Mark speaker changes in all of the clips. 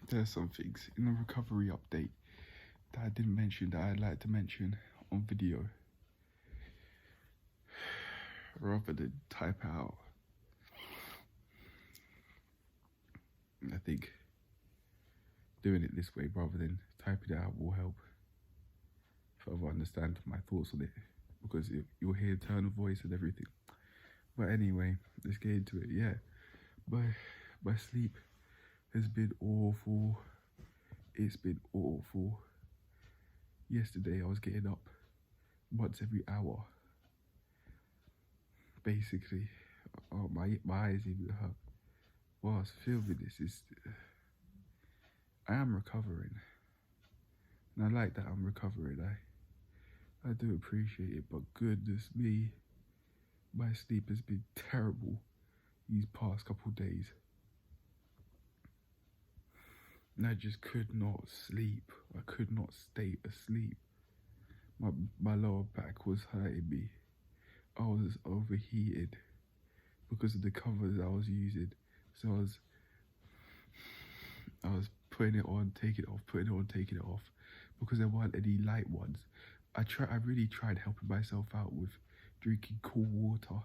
Speaker 1: There are some things in the recovery update that I didn't mention that I'd like to mention on video rather than type out. I think doing it this way rather than typing it out will help further understand my thoughts on it, because you'll hear tone of voice and everything. But anyway, let's get into it. Yeah, my sleep has been awful. It's been awful. Yesterday I was getting up once every hour. Basically, oh, my eyes even hurt. Whilst filming this, I am recovering. And I like that I'm recovering. I do appreciate it, but goodness me, my sleep has been terrible these past couple days. And I just could not sleep. I could not stay asleep. My lower back was hurting me. I was overheated because of the covers I was using. So I was putting it on, taking it off, putting it on, taking it off, because there weren't any light ones. I really tried helping myself out with drinking cool water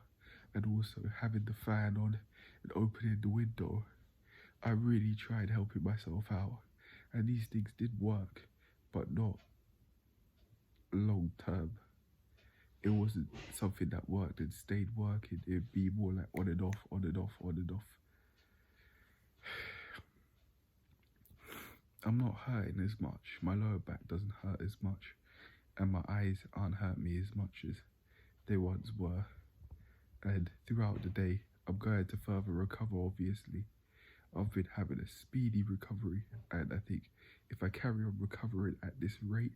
Speaker 1: and also having the fan on and opening the window. I really tried helping myself out, and these things did work, but not long term. It wasn't something that worked and stayed working. It'd be more like on and off, on and off, on and off. I'm not hurting as much. My lower back doesn't hurt as much, and my eyes aren't hurting me as much as they once were. And throughout the day, I'm going to further recover, obviously. I've been having a speedy recovery, and I think if I carry on recovering at this rate,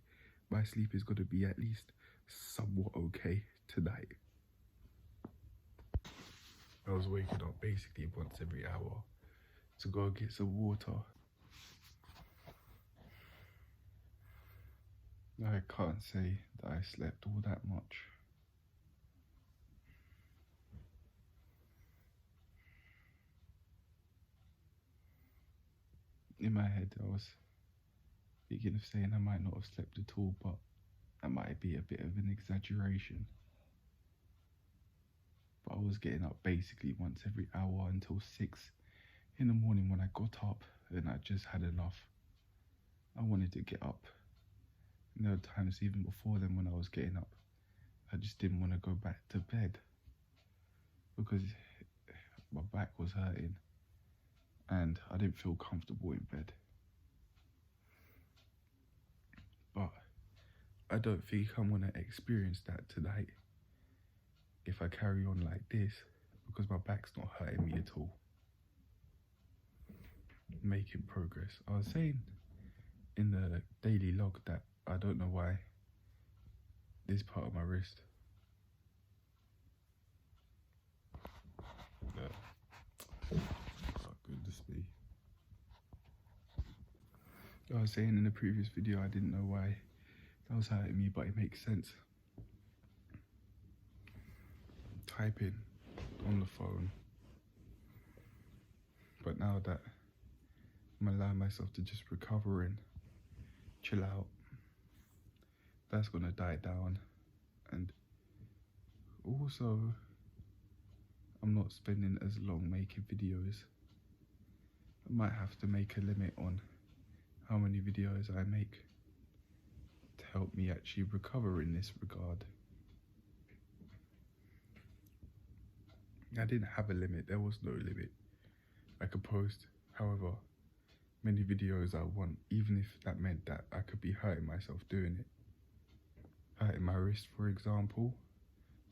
Speaker 1: my sleep is going to be at least somewhat okay tonight. I was waking up basically once every hour to go get some water. I can't say that I slept all that much. In my head, I was thinking of saying I might not have slept at all, but that might be a bit of an exaggeration. But I was getting up basically once every hour until 6 in the morning when I got up, and I just had enough. I wanted to get up. And there were times even before then when I was getting up, I just didn't want to go back to bed because my back was hurting and I didn't feel comfortable in bed. But I don't think I'm going to experience that tonight if I carry on like this, because my back's not hurting me at all. Making progress. I was saying in the daily log that I don't know why this part of my wrist, oh goodness me. I was saying in the previous video I didn't know why that was hurting me, but it makes sense. Typing on the phone, but now that I'm allowing myself to just recover and chill out, that's gonna die down. And also, I'm not spending as long making videos. I might have to make a limit on how many videos I make to help me actually recover in this regard. I didn't have a limit, there was no limit. I could post however many videos I want, even if that meant that I could be hurting myself doing it. Hurting my wrist, for example,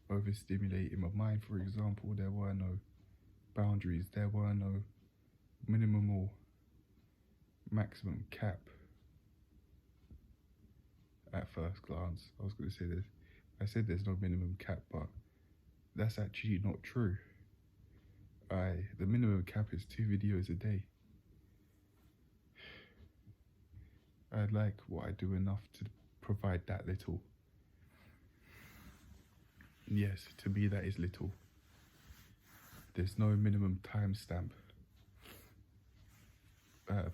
Speaker 1: overstimulating my mind, for example. There were no boundaries, there were no minimum or maximum cap. At first glance, I was going to say this. I said there's no minimum cap, but that's actually not true. The minimum cap is 2 videos a day. I like what I do enough to provide that little. Yes, to me that is little. There's no minimum timestamp.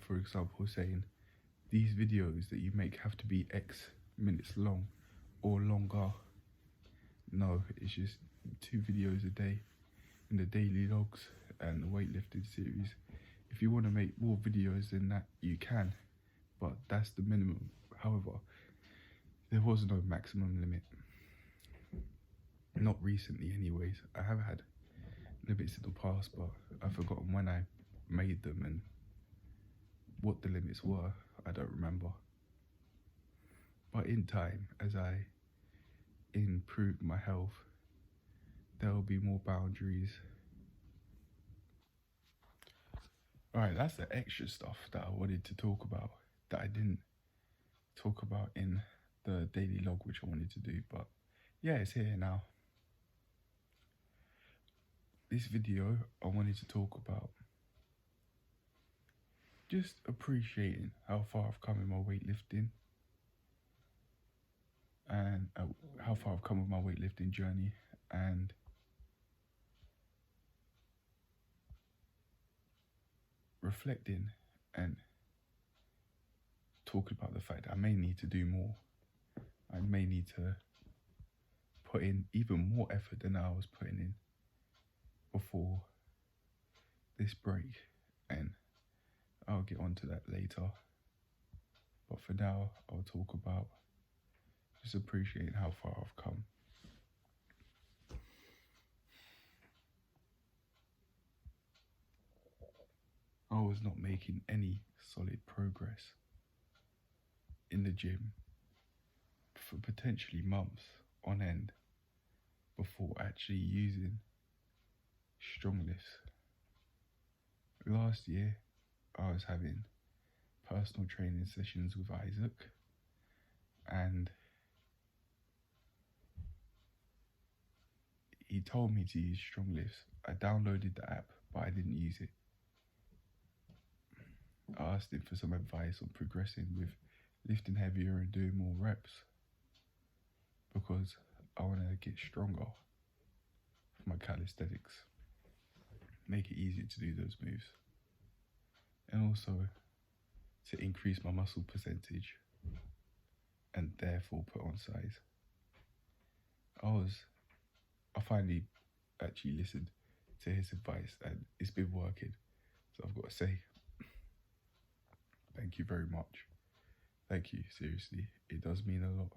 Speaker 1: for example, saying these videos that you make have to be X minutes long or longer. No, it's just 2 videos a day in the daily logs and the weightlifting series. If you want to make more videos than that, you can, but that's the minimum. However, there was no maximum limit. Not recently anyways. I have had limits in the past, but I've forgotten when I made them and what the limits were. I don't remember. But in time, as I improve my health, there will be more boundaries. Alright, that's the extra stuff that I wanted to talk about that I didn't talk about in the daily log, which I wanted to do, but yeah, it's here now. This video, I wanted to talk about just appreciating how far I've come in my weightlifting and how far I've come with my weightlifting journey, and reflecting and talking about the fact that I may need to do more. I may need to put in even more effort than I was putting in before this break, and I'll get onto that later. But for now, I'll talk about just appreciating how far I've come. I was not making any solid progress in the gym for potentially months on end before actually using strong lifts. Last year, I was having personal training sessions with Isaac, and he told me to use strong lifts. I downloaded the app, but I didn't use it. I asked him for some advice on progressing with lifting heavier and doing more reps, because I want to get stronger for my calisthenics, make it easier to do those moves, and also to increase my muscle percentage and therefore put on size. I finally actually listened to his advice, and it's been working. So I've got to say, thank you very much. Thank you, seriously. It does mean a lot.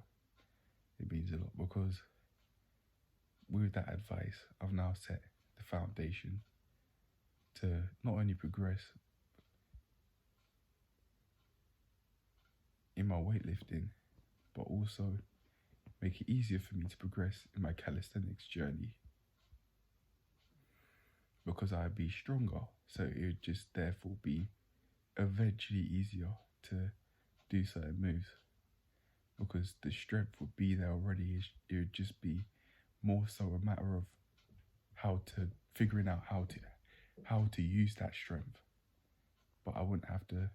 Speaker 1: It means a lot, because with that advice, I've now set the foundation to not only progress in my weightlifting, but also make it easier for me to progress in my calisthenics journey, because I'd be stronger, so it would just therefore be eventually easier to do certain moves, because the strength would be there already. It would just be more so a matter of figuring out how to use that strength. But I wouldn't have to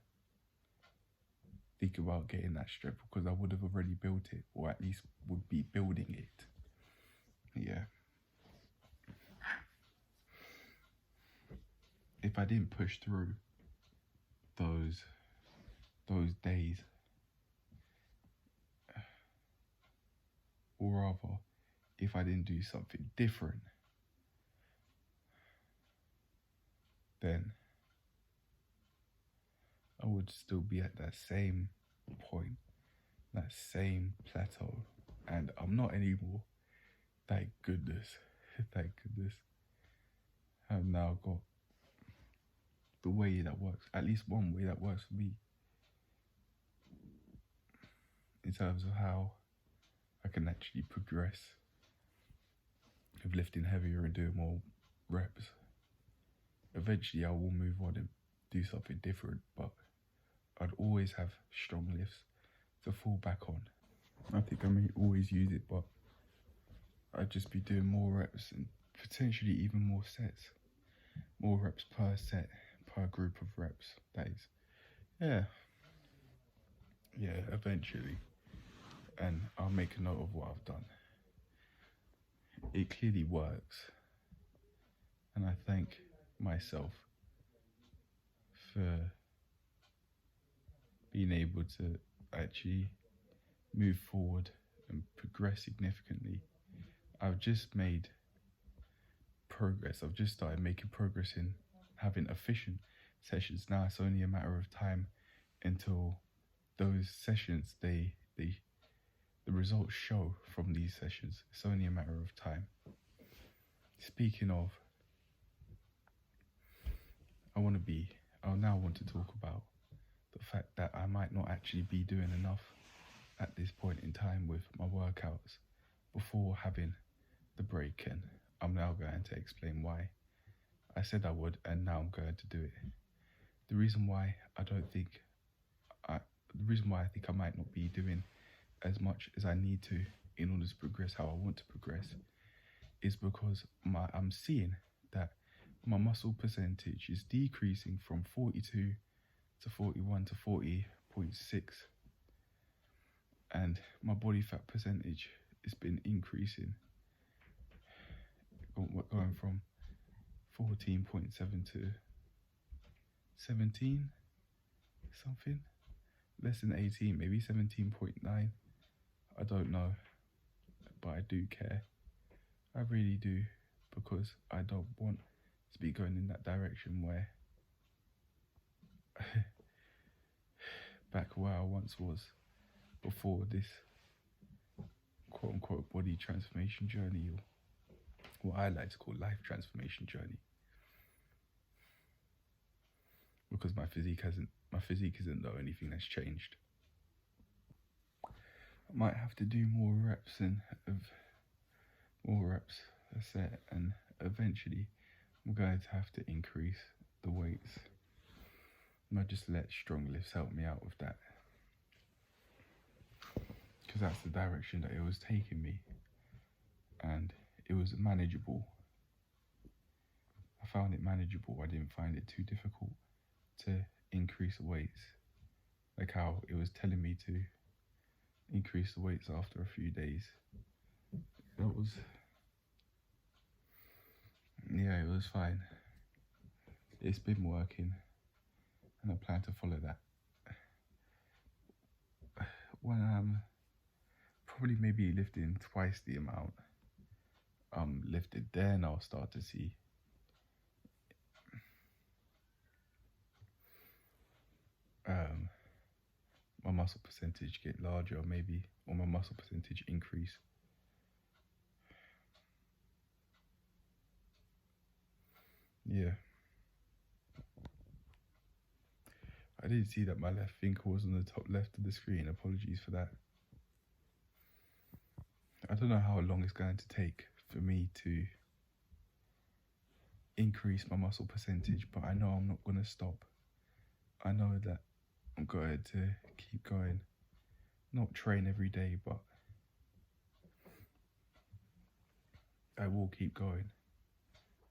Speaker 1: think about getting that strength, because I would have already built it, or at least would be building it. Yeah. If I didn't push through those days, or rather, if I didn't do something different, then I would still be at that same point, that same plateau, and I'm not anymore. Thank goodness. Thank goodness. I've now got the way that works, at least one way that works for me, in terms of how I can actually progress with lifting heavier and doing more reps. Eventually I will move on and do something different, but I'd always have strong lifts to fall back on. I think I may always use it, but I'd just be doing more reps and potentially even more sets. More reps per set, per group of reps, that is. Yeah, eventually. And I'll make a note of what I've done. It clearly works. And I thank myself for being able to actually move forward and progress significantly. I've just made progress. I've just started making progress in having efficient sessions. Now it's only a matter of time until those sessions, the results show from these sessions. It's only a matter of time. Speaking of, I now want to talk about the fact that I might not actually be doing enough at this point in time with my workouts before having the break, and I'm now going to explain why. I said I would, and now I'm going to do it. The reason why I think I might not be doing as much as I need to in order to progress how I want to progress is because I'm seeing that my muscle percentage is decreasing from 42 to 41 to 40.6, and my body fat percentage has been increasing, going from 14.7 to 17 something, less than 18, maybe 17.9. I don't know, but I do care. I really do, because I don't want to be going in that direction where back where I once was before this quote unquote body transformation journey, or what I like to call life transformation journey. Because my physique isn't the only thing that's changed. I might have to do more reps a set, and eventually I'm going to have to increase the weights. Not just let strong lifts help me out with that, because that's the direction that it was taking me, and it was manageable. I found it manageable. I didn't find it too difficult to increase the weights, like how it was telling me to increase the weights after a few days. It was fine. It's been working, and I plan to follow that. When I'm probably maybe lifting twice the amount lifted, then I'll start to see my muscle percentage get larger, or my muscle percentage increase. Yeah. I didn't see that my left finger was on the top left of the screen. Apologies for that. I don't know how long it's going to take for me to increase my muscle percentage, but I know I'm not going to stop. I know that I'm going to keep going. Not train every day, but I will keep going.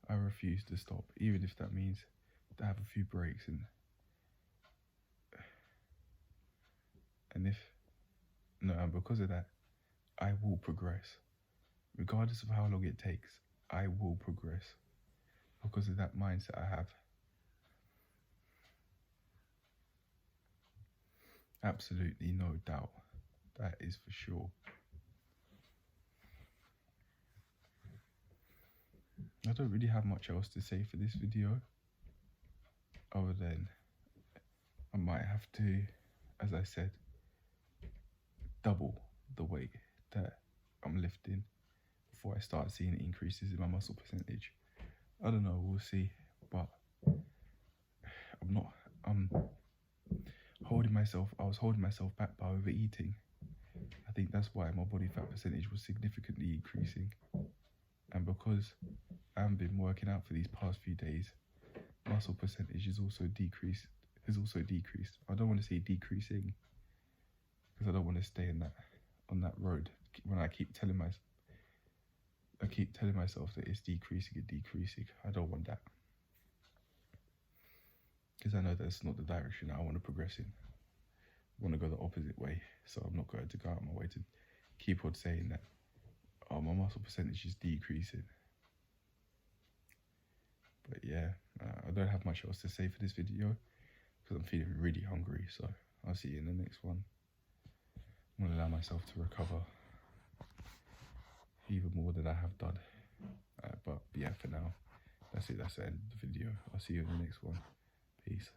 Speaker 1: I refuse to stop, even if that means to have a few breaks, and because of that, I will progress. Regardless of how long it takes, I will progress because of that mindset I have. Absolutely no doubt. That is for sure. I don't really have much else to say for this video, other than I might have to, as I said, double the weight that I'm lifting before I start seeing increases in my muscle percentage. I don't know, we'll see, but I was holding myself back by overeating. I think that's why my body fat percentage was significantly increasing. And because I haven't been working out for these past few days, muscle percentage has also decreased. I don't want to say decreasing, because I don't want to stay on that road when I keep telling myself that it's decreasing. I don't want that, because I know that's not the direction I want to progress in. I want to go the opposite way, so I'm not going to go out my way to keep on saying that my muscle percentage is decreasing. But yeah, I don't have much else to say for this video, because I'm feeling really hungry, so I'll see you in the next one. I'm going to allow myself to recover even more than I have done. But yeah, for now, that's it. That's the end of the video. I'll see you in the next one. Peace.